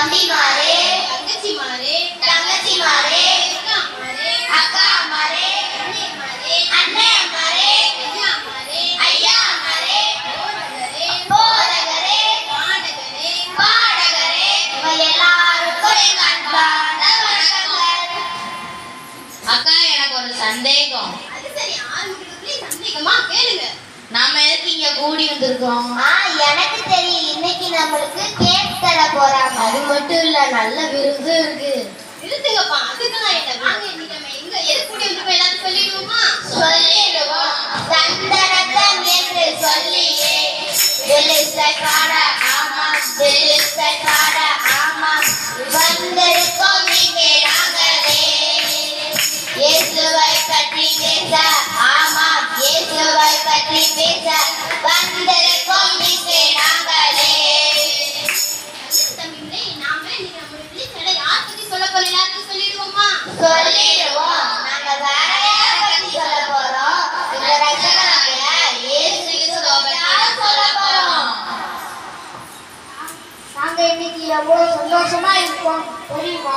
தம்பிமாரே, தங்கச்சிமாரே, தங்கச்சிமாரே, அக்காமாரே, அக்காமாரே, அண்ணன்மாரே, அண்ணன்மாரே, ஐயாமாரே, ஐயாமாரே, போதகரே, போதகரே, பாடகரே, பாடகரே, உங்கள் எல்லாருக்கும் என் அன்பான வணக்கங்கள். அக்கா, எனக்கு ஒரு சந்தேகம். அது சரி, ஆரம்பிக்கிறதுக்குள்ளே சந்தேகமா கேளுங்க. நாம எதுக்கு இங்க கூடி வந்திருக்கோம்? எனக்கு தெரியும், இன்னைக்கு நம்மளுக்கு கேக் தர போறாங்க. அது மட்டும் இல்ல, நல்ல விருது இருக்கு. நிறுத்துங்கப்பா, அதுக்கெல்லாம் என்ன? வாங்க, இன்னைக்கு நம்ம எங்க எது கூடி வந்திருக்கோம் எல்லாரும் சொல்லிடுவோமா? சொல்லிடுவோம். சந்தனத்தம் என்று சொல்லியே வெளிச்சக்கார ஆமாம், வெளிச்சக்கார ஆமாம், வந்திருக்கோம் இங்கே நாங்களே இயேசுவை பற்றி பேச. ஆமாம், இயேசுவை பற்றி பேச வந்திருக்கோம் இங்கே நாங்களே. தம்பிங்களே, நாம இன்னைக்கு நம்மளுடைய விழிச்சலை யார் பத்தி சொல்ல போறோம் எல்லாருக்கும் சொல்லிடுவோமா? சொல்லிடுவோம். நாங்க வேற யாரை பத்தி சொல்ல போறோம்? இந்த ரட்சகராகிய இயேசு கிறிஸ்துவை பத்தி சொல்ல போறோம். நாங்க இன்னைக்கு எவ்வளவு சந்தோஷமா இருக்கோம் தெரியுமா?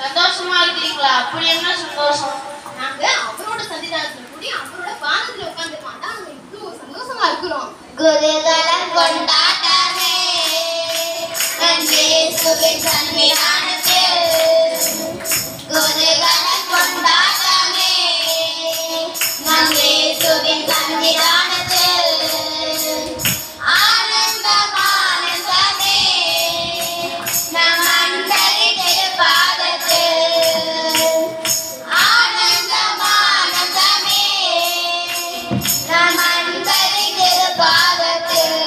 சந்தோஷமா இருக்கிறீங்களா? அப்படி என்ன சந்தோஷம்? நாங்க அவரோட சன்னிதானத்துல கூடி அவரோட பாதத்துல உட்கார்ந்துருக்கோம். அதான் நாங்க இவ்வளவு சந்தோஷமா இருக்கிறோம். குதூகலம் கொண்டாட்டமே நம் இயேசுவின் சன்னிதானத்தில். குதூகலம் கொண்டாட்டமே நம் இயேசுவின் சன்னிதானத்தில். ஆனந்தம் ஆனந்தமே நம் அன்னையின் திருப்பாதத்தில். ஆனந்தம் ஆனந்தமே நம் அன்னையின் திருப்பாதத்தில்.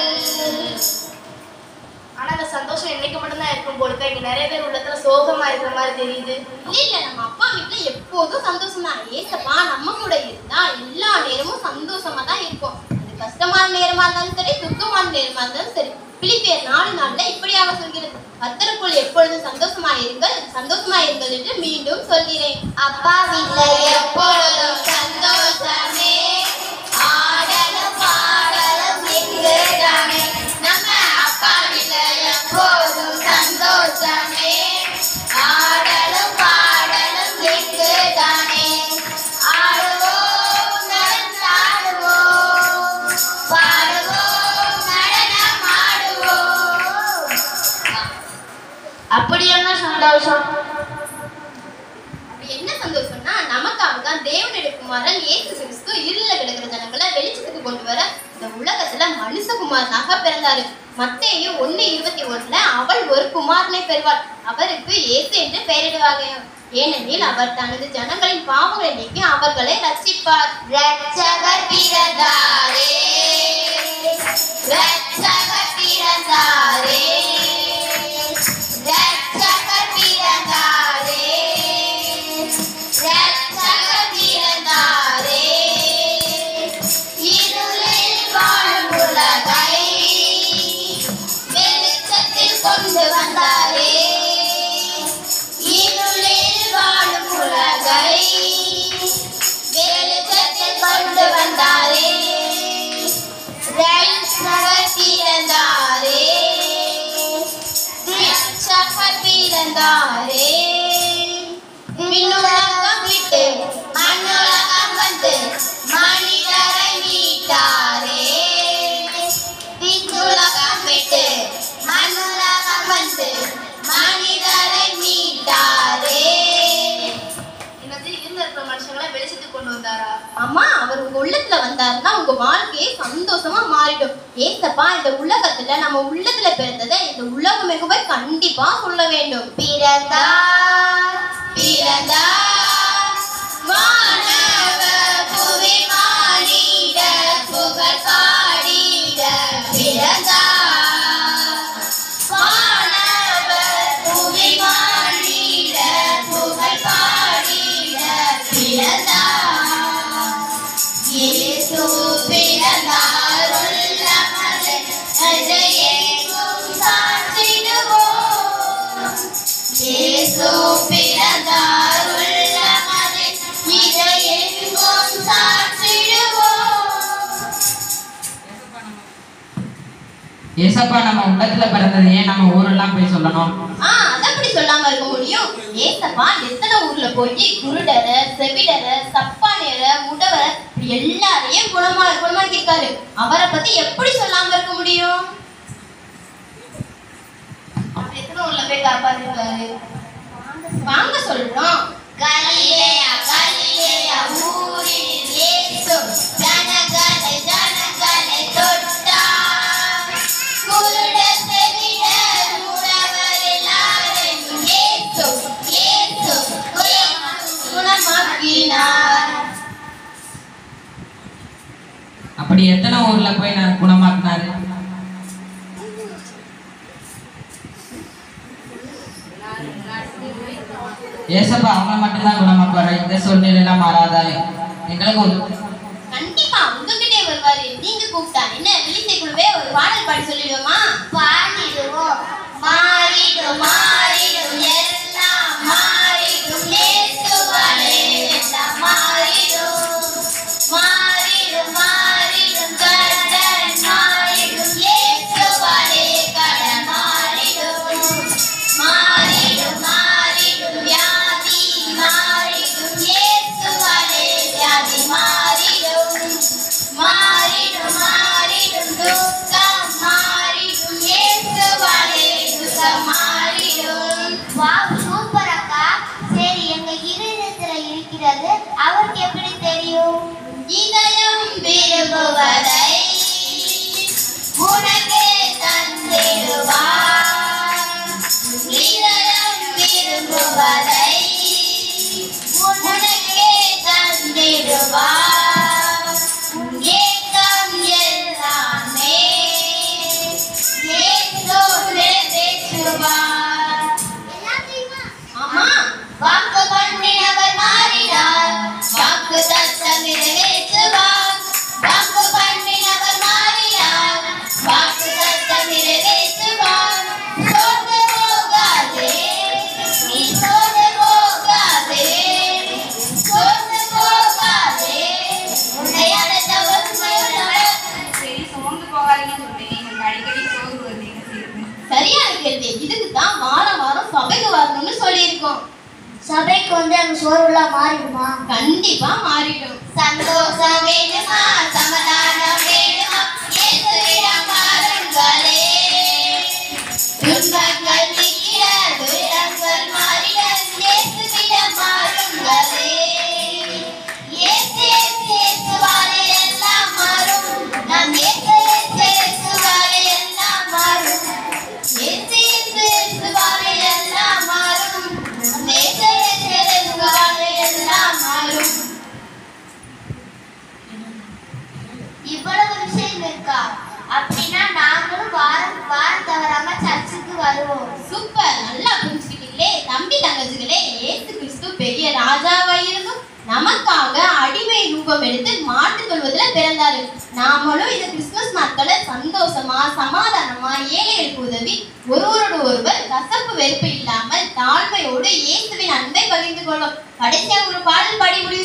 ஆனா அந்த சந்தோஷம் என்னைக்கு மட்டும்தான் இருக்கும் போல இருக்கு. இங்க நிறைய பேர் உள்ளத்துல சோகமா இருக்கிற மாதிரி தெரியுது. இல்ல, நம்ம அப்பா வீட்டுல எப்போதும் சந்தோஷம் தான். ஏசப்பா நம்ம கூட இருந்தா எல்லா நேரமும் சந்தோஷமா தான் இருக்கும். அது கஷ்டமான நேரமா இருந்தாலும் சரி, துக்கமான நேரமா இருந்தாலும் சரி. பிலிப்பியர் 4:4 இப்படியாக சொல்கிறது, கர்த்தருக்குள் எப்பொழுதும் சந்தோஷமா இருங்கள் என்று மீண்டும் சொல்கிறேன். அப்பா வீட்ல எப்பொழுதும் சந்தோஷமே, ஆடலும் பாடலும் எங்குதானே. நம்ம அப்பா வீட்ல எப்போதும் சந்தோஷமே, ஆடலும் பாடலும் எங்குதானே. ஆடுவோம் நடந்தாடுவோம், பாடுவோம் நடனம் ஆடுவோம். அப்படி என்ன சந்தோஷம்? அப்படி என்ன சந்தோஷம்னா, நமக்காக தான் தேவனுடைய குமாரன் இயேசு கிறிஸ்து இருள கிடக்கிற ஜனங்களை வெளிச்சத்துக்கு கொண்டு வர இந்த உலகத்துல மனுஷகுமாரனாக பிறந்தாரு. மத்தேயு 1:21 அவள் ஒரு குமாரனை பெறுவாள், அவருக்கு இயேசு என்று பெயரிடுவாங்க. ஏனெனில் அவர் தனது ஜனங்களின் பாவங்களை நீக்கி அவர்களை ரட்சிப்பார். ரட்சகர் பிறந்தாரே, ரட்சகர் பிறந்தாரே, ரட்சகர் பிறந்தாரே, ரட்சகர் பிறந்தாரே. இருளில் வாழும் உலகை வெளிச்சத்தில் கொண்டு வந்தாரே. இருளில் வாழும் உலகை வெளிச்சத்தில் கொண்டு வந்தாரே. ரட்சகர் பிறந்தாரே, ரட்சகர் பிறந்தாரே. விண்ணுலகம் விட்டு மண்ணுலகம் வந்து மனிதரை மீட்டாரே. விண்ணுலகம் விட்டு மண்ணுலகம் வந்து மனிதரை மீட்டாரே. என்னது, இருந்த இருக்கிற மனுஷங்களை வெளிச்சத்துக்கு கொண்டு வந்தாரா? ஆமா, அவர் உங்க உள்ளத்துல வந்தாருன்னா உங்க வாழ்க்கையே சந்தோஷமா மாறிடும். ஏசப்பா இந்த உலகத்துல நம்ம உள்ளத்துல பிறந்ததை இந்த உலகம் எங்க போய் கண்டிப்பா சொல்ல வேண்டும். பிறந்தார் பிறந்தார் வானவர் புவி மானிடர் புகழ் பாடிட பிறந்தார். வானவர் புவி மானிடர் புகழ் பாடிட பிறந்தார். இயேசு பிறந்தார் உள்ளமதை எங்கும் சாற்றிடுவோம். இயேசு பிறந்தார் உள்ளமதை எங்கும் சாற்றிடுவோம். ஏசப்பா நம்ம உள்ளத்துல பிறந்தது ஏன் நம்ம ஊரெல்லாம் போய் சொல்லணும்? அது அப்படி சொல்லாம இருக்க முடியும். ஏசப்பா எத்தனை ஊர்ல போய் குருடரை, செவிடரை, சப்பானியரை, முடவரை எல்லாரையும் குணமாக்கி இருக்காரு. அவரை பத்தி எப்படி சொல்லாம இருக்க முடியும்? எத்தனை ஊர்ல போய் காப்பாத்திருக்காரு. வாங்க சொல்றோம். கலிலேயா கலிலேயா ஊரில் இயேசு ஜனங்களை தொட்டார். குருடர், செவிடர், முடவர் எல்லாரையும் இயேசு குணமாக்கினார். அப்படி எத்தனை ஊர்ல போய் நான் குணமாக்கினாரு? ஏசப்பா அவங்க மட்டும்தான் குணமாக்குவாரு. இந்த சூழ்நிலையில மாறாதா? எங்களுக்கு கண்டிப்பா உங்ககிட்டே வருவாரு. நீங்க கூப்பிட்டா என்ன விழிசைக்குள்ளவே ஒரு பாடல் பாடி சொல்லிடுவோமா? பாடிடுவோம். மாறிடும் மாறிடும் எல்லாம் மாறிடும் இயேசுவாலே எல்லாம் மாறிடும். மாறிடும் மாறிடும் கடன் மாறிடும் இயேசுவாலே கடன் மாறிடும். மாறிடும் மாறிடும் வியாதி மாறிடும் இயேசுவாலே வியாதி மாறிடும். மாறிடும் மாறிடும் துக்கம் மாறிடும் இயேசுவாலே துக்கம் மாறிடும். வாவ், சூப்பர் அக்கா. சரி, எங்க இருதயத்துல இருக்கிறது அவருக்கு எப்படி தெரியும்? இதயம் விரும்புவதை உனக்கே தந்திடுவார். இதயம் விரும்புவதை உனக்கே தந்திடுவார். ஏக்கம் எல்லாமே இயேசு நிறைவேற்றுவார். ஆமா, வாக்கு பண்ணினவர் மாறினார். வாக்கு தத்தம் நிறைவேற்றுவார். வாக்கு பண்ணினவர் மாறினார். வாக்கு தத்தம் நிறைவேற்றுவார். சோர்ந்து போகாதே, நீ சோர்ந்து போகாதே, சோர்ந்து போகாதே. உன்னை அழைத்தவர் உண்மையுள்ளவர். சரி, சோர்ந்து போகாதீங்கன்னு சொல்றீங்க. எனக்கு அடிக்கடி சோர்வு வருது. என்ன செய்யுது? சரியா இருக்கிறது. இதுக்கு தான் வாரம் வாரம் சபைக்கு வரணும்னு சொல்லியிருக்கோம். சபைக்கு வந்து அங்க சோர்வுலாம் மாறிடுமா? கண்டிப்பா மாறிடும். சந்தோஷம் வேணுமா, சமாதானம் வேணுமா, இயேசுவிடம் வாருங்களே. துன்பங்கள் நீங்கிட, துயரங்கள் மாறிட, இயேசுவிடம் வாருங்களே. இயேசு இயேசு இயேசுவாலே எல்லாம் மாறும். நம் இயேசு இயேசு இயேசுவாலே எல்லாம் மாறும். இயேசு இயேசு இயேசுவாலே எல்லாம் மாறும். நம் இயேசு இயேசு இயேசுவாலே எல்லாம் மாறும். இவ்வளவு விஷயம் இருக்கா? அப்படின்னா நாங்களும் வாரம் தவறாம சர்ச்சுக்கு வருவோம். சூப்பர், நல்லா புரிஞ்சுக்கிட்டீங்களே. தம்பி தங்கச்சிகளே, இயேசு கிறிஸ்து பெரிய ராஜாவா இருந்தும் நமக்காக அடிமை ரூபம் எடுத்து மாட்டு தொழுவத்துல பிறந்தாரு. நாமளும் இந்த கிறிஸ்துமஸ் நாட்களை சந்தோஷமா, சமாதானமா, ஏழைகளுக்கு உதவி, ஒருவரோடு ஒருவர் கசப்பு வெறுப்பு இல்லாமல் தாழ்மையோடு இயேசுவின் அன்பை பகிர்ந்து கொள்ளும். கடைசியாக ஒரு பாடல் பாடி முடிவு